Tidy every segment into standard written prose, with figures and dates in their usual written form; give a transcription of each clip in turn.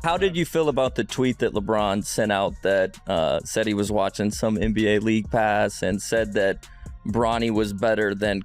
How did you feel about the tweet that LeBron sent out that said he was watching some NBA League Pass and said that Bronny was better than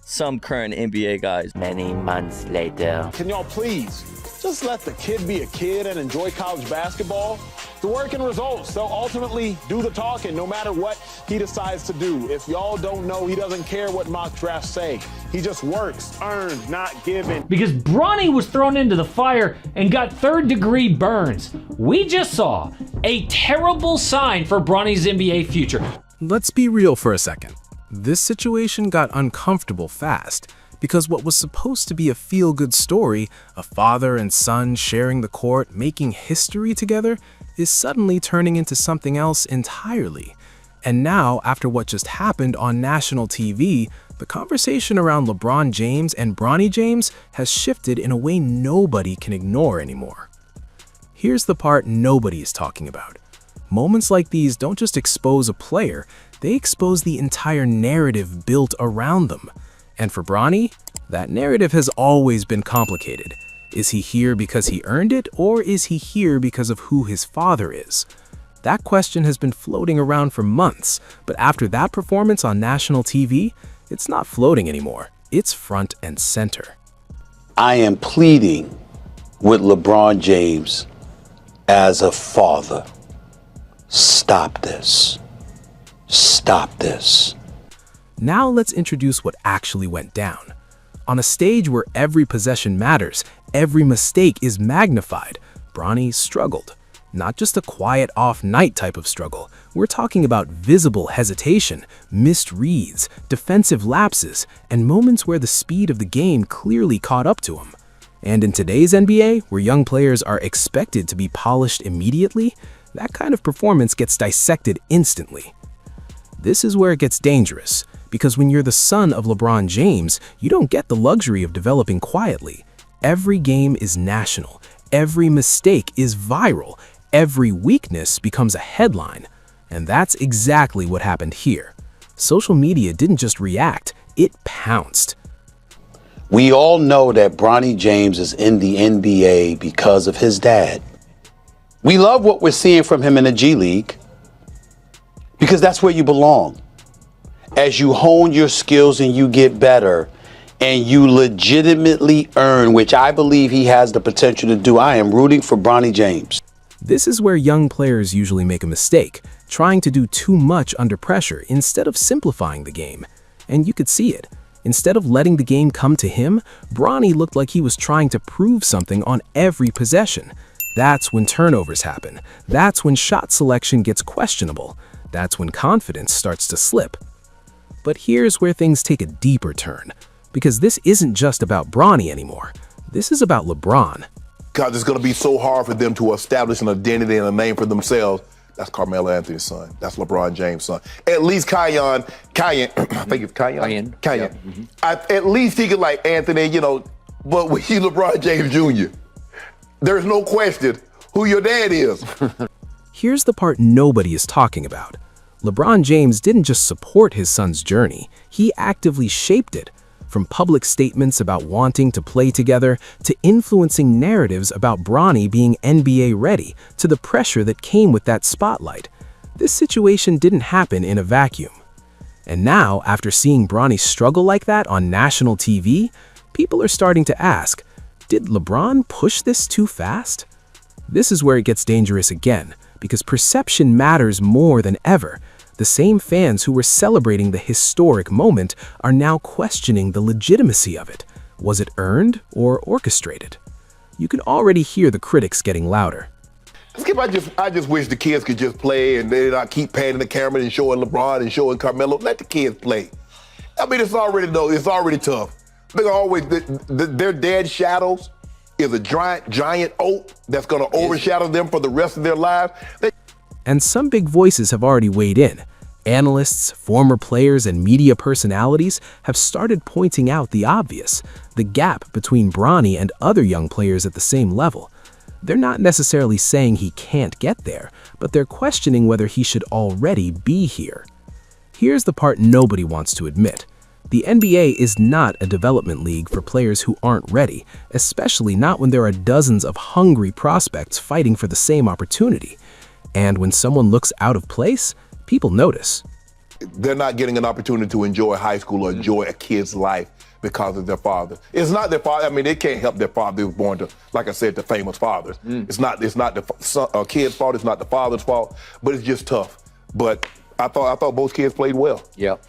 some current NBA guys? Many months later. Can y'all please just let the kid be a kid and enjoy college basketball? The work and results, they'll ultimately do the talking no matter what he decides to do. If y'all don't know, he doesn't care what mock drafts say. He just works, earned, not given. Because Bronny was thrown into the fire and got third-degree burns. We just saw a terrible sign for Bronny's NBA future. Let's be real for a second. This situation got uncomfortable fast because what was supposed to be a feel-good story, a father and son sharing the court, making history together, is suddenly turning into something else entirely. And now, after what just happened on national TV, the conversation around LeBron James and Bronny James has shifted in a way nobody can ignore anymore. Here's the part nobody is talking about. Moments like these don't just expose a player, they expose the entire narrative built around them. And for Bronny, that narrative has always been complicated. Is he here because he earned it, or is he here because of who his father is? That question has been floating around for months, but after that performance on national TV, it's not floating anymore. It's front and center. I am pleading with LeBron James as a father. Stop this. Stop this. Now let's introduce what actually went down. On a stage where every possession matters, every mistake is magnified, Bronny struggled. Not just a quiet off-night type of struggle. We're talking about visible hesitation, missed reads, defensive lapses, and moments where the speed of the game clearly caught up to him. And in today's NBA, where young players are expected to be polished immediately, that kind of performance gets dissected instantly. This is where it gets dangerous, because when you're the son of LeBron James, you don't get the luxury of developing quietly. Every game is national, every mistake is viral, every weakness becomes a headline. And that's exactly what happened here. Social media didn't just react, it pounced. We all know that Bronny James is in the NBA because of his dad. We love what we're seeing from him in the G League because that's where you belong. As you hone your skills and you get better and you legitimately earn, which I believe he has the potential to do, I am rooting for Bronny James. This is where young players usually make a mistake, trying to do too much under pressure instead of simplifying the game. And you could see it. Instead of letting the game come to him, Bronny looked like he was trying to prove something on every possession. That's when turnovers happen. That's when shot selection gets questionable. That's when confidence starts to slip. But here's where things take a deeper turn, because this isn't just about Bronny anymore. This is about LeBron. God, it's going to be so hard for them to establish an identity and a name for themselves. That's Carmelo Anthony's son. That's LeBron James' son. At least Kiyan, I think it's Kiyan. Yep. Mm-hmm. At least he could like Anthony, but with you, LeBron James Jr., there's no question who your dad is. Here's the part nobody is talking about. LeBron James didn't just support his son's journey, he actively shaped it. From public statements about wanting to play together, to influencing narratives about Bronny being NBA ready, to the pressure that came with that spotlight. This situation didn't happen in a vacuum. And now, after seeing Bronny struggle like that on national TV, people are starting to ask, did LeBron push this too fast? This is where it gets dangerous again, because perception matters more than ever. The same fans who were celebrating the historic moment are now questioning the legitimacy of it. Was it earned or orchestrated? You can already hear the critics getting louder. Skip, I just wish the kids could just play and they not keep panning the camera and showing LeBron and showing Carmelo. Let the kids play. I mean, it's already tough. They always their dead shadows is a giant oak that's going to overshadow them for the rest of their lives. And some big voices have already weighed in. Analysts, former players, and media personalities have started pointing out the obvious, the gap between Bronny and other young players at the same level. They're not necessarily saying he can't get there, but they're questioning whether he should already be here. Here's the part nobody wants to admit. The NBA is not a development league for players who aren't ready, especially not when there are dozens of hungry prospects fighting for the same opportunity. And when someone looks out of place, people notice. They're not getting an opportunity to enjoy high school or enjoy a kid's life because of their father. It's not their father. I mean, they can't help their father. They were born to, like I said, to famous fathers. It's not the kid's fault. It's not the father's fault. But it's just tough. But I thought both kids played well. Yep.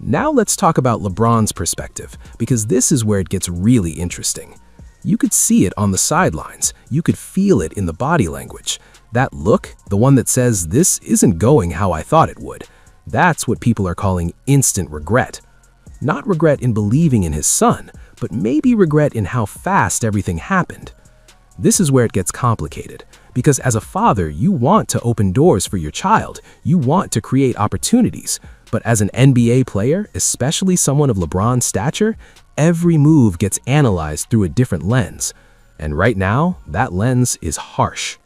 Now let's talk about LeBron's perspective, because this is where it gets really interesting. You could see it on the sidelines. You could feel it in the body language. That look, the one that says, "This isn't going how I thought it would," that's what people are calling instant regret. Not regret in believing in his son, but maybe regret in how fast everything happened. This is where it gets complicated, because as a father, you want to open doors for your child. You want to create opportunities. But as an NBA player, especially someone of LeBron's stature, every move gets analyzed through a different lens. And right now, that lens is harsh.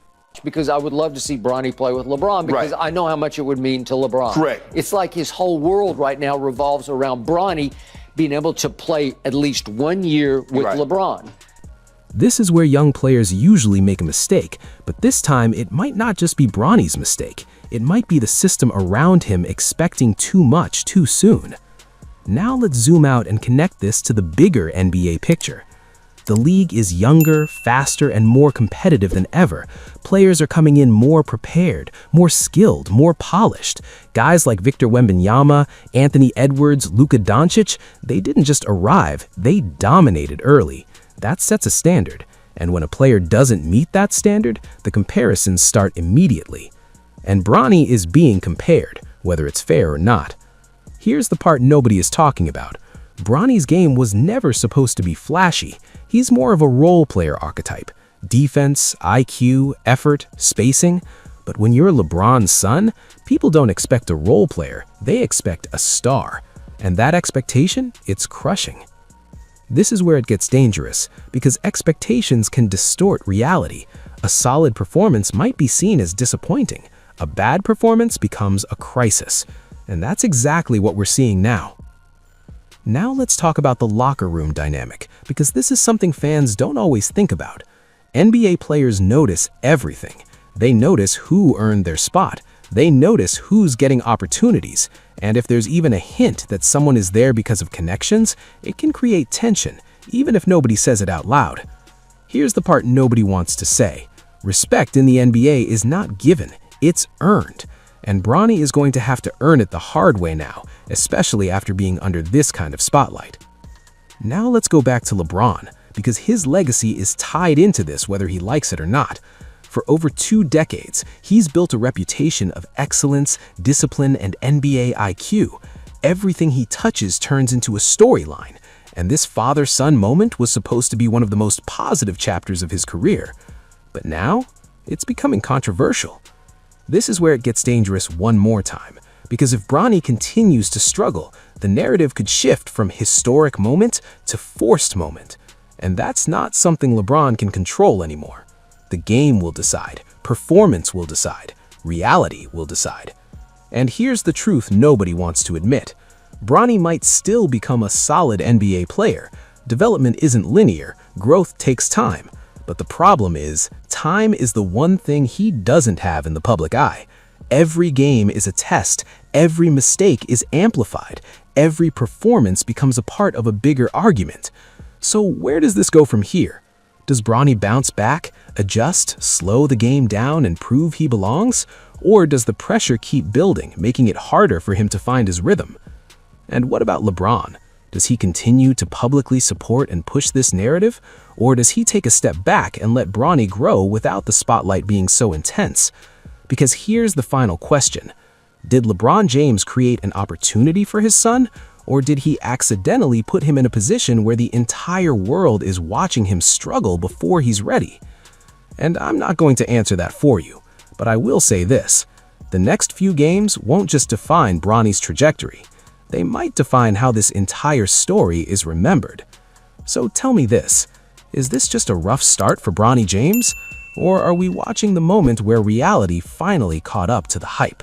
Because I would love to see Bronny play with LeBron because Right. I know how much it would mean to LeBron. Correct. It's like his whole world right now revolves around Bronny being able to play at least 1 year with Right. LeBron. This is where young players usually make a mistake, but this time it might not just be Bronny's mistake. It might be the system around him expecting too much too soon. Now let's zoom out and connect this to the bigger NBA picture. The league is younger, faster, and more competitive than ever. Players are coming in more prepared, more skilled, more polished. Guys like Victor Wembanyama, Anthony Edwards, Luka Dončić, they didn't just arrive, they dominated early. That sets a standard, and when a player doesn't meet that standard, the comparisons start immediately. And Bronny is being compared, whether it's fair or not. Here's the part nobody is talking about. Bronny's game was never supposed to be flashy. He's more of a role player archetype. Defense, IQ, effort, spacing. But when you're LeBron's son, people don't expect a role player, they expect a star. And that expectation, it's crushing. This is where it gets dangerous, because expectations can distort reality. A solid performance might be seen as disappointing. A bad performance becomes a crisis. And that's exactly what we're seeing now. Now let's talk about the locker room dynamic, because this is something fans don't always think about. NBA players notice everything. They notice who earned their spot. They notice who's getting opportunities. And if there's even a hint that someone is there because of connections, it can create tension, even if nobody says it out loud. Here's the part nobody wants to say. Respect in the NBA is not given, it's earned. And Bronny is going to have to earn it the hard way now, especially after being under this kind of spotlight. Now let's go back to LeBron, because his legacy is tied into this whether he likes it or not. For over 2 decades, he's built a reputation of excellence, discipline, and NBA IQ. Everything he touches turns into a storyline, and this father-son moment was supposed to be one of the most positive chapters of his career. But now, it's becoming controversial. This is where it gets dangerous one more time, because if Bronny continues to struggle, the narrative could shift from historic moment to forced moment. And that's not something LeBron can control anymore. The game will decide, performance will decide, reality will decide. And here's the truth nobody wants to admit. Bronny might still become a solid NBA player. Development isn't linear, growth takes time. But the problem is, time is the one thing he doesn't have in the public eye. Every game is a test, every mistake is amplified, every performance becomes a part of a bigger argument. So where does this go from here? Does Bronny bounce back, adjust, slow the game down, and prove he belongs? Or does the pressure keep building, making it harder for him to find his rhythm? And what about LeBron? Does he continue to publicly support and push this narrative? Or does he take a step back and let Bronny grow without the spotlight being so intense? Because here's the final question. Did LeBron James create an opportunity for his son? Or did he accidentally put him in a position where the entire world is watching him struggle before he's ready? And I'm not going to answer that for you, but I will say this. The next few games won't just define Bronny's trajectory. They might define how this entire story is remembered. So tell me this, is this just a rough start for Bronny James? Or are we watching the moment where reality finally caught up to the hype?